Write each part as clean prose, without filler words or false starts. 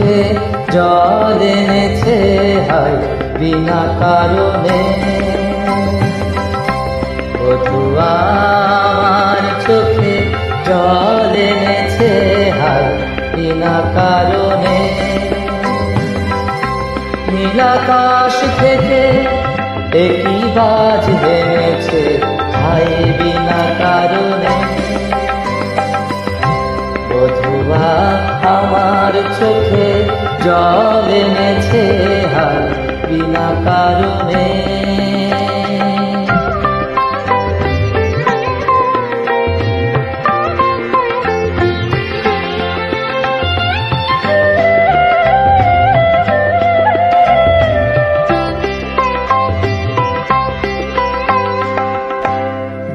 চোখে জল এনেছে হায় বিনা কারণে। বধূ আমার চোখে জল এনেছে হায় বিনা কারণে। নীলাকাশ থেকে একই বাজ এনেছে হায় বিনা কারণে। বধূয়া আমার চোখে জল এনেছে হায় বিনা কারণে।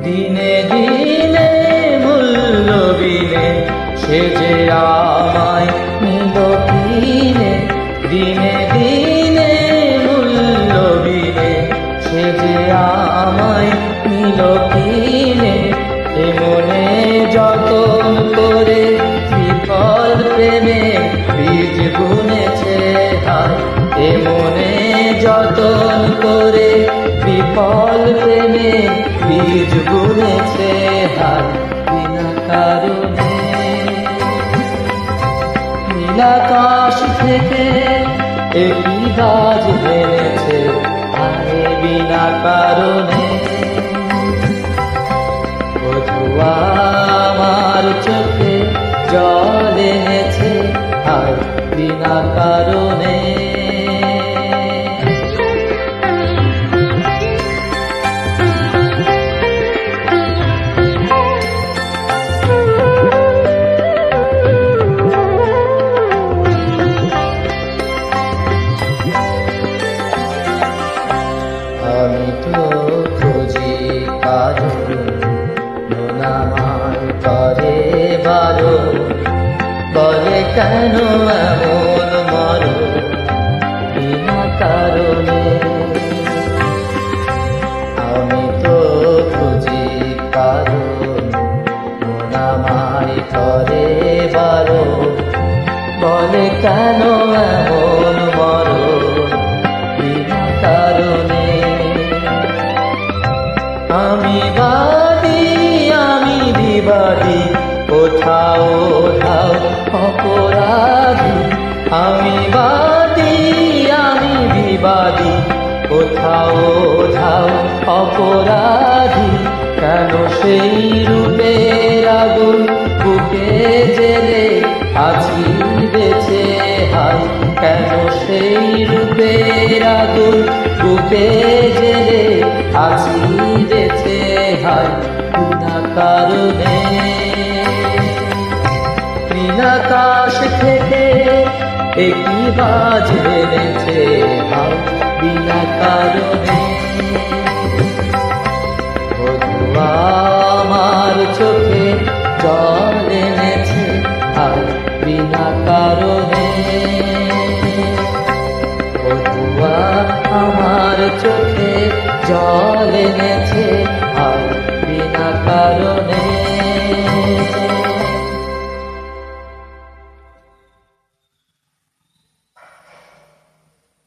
দিনে দিনে মূল্য বিনে সে যে আমায় নিল কিনে। দিনে দিনে মূল্য বিনে সে যে আমায় নিল কিনে। এ মনে যতন করে বিফল প্রেমে বীজ বুনেছে হায়। এ মনে যতন করে বিফল প্রেমে বীজ বুনেছে হায় বিনা কারণে। নীলাকাশ থেকে একই গাছ এনেছে হায় বিনা কারণে। বধূয়া আমার চোখে জল এনেছে হায় বিনা কারণে। আমি তো খুঁজি কারণ নামার করে বারো। বলে কেন এমন মরো বিনা কারণে। আমি তো খুঁজি কারণ নামার করে বারো। বলে কেন এমন মরো বিনা কারণে। আমি বাদী আমি বিবাদী কোথাও ধাও অপরাধী। আমি বাদী আমি বিবাদী কোথাও ধাও অপরাধী। কেন সেই রূপের আগুন বুকে জেলে আছি বেঁচে হায়। কেন সেই রূপের আগুন বুকে জেলে আছি বেঁচে হায় বিনা কারণে। নীলাকাশ থেকে একই বাজ এনেছে হায় বিনা কারণে। বধূয়া আমার চোখে জল এনেছে হায় বিনা কারণে। বধূয়া আমার চোখে জল এনেছে হায় বিনা কারণে।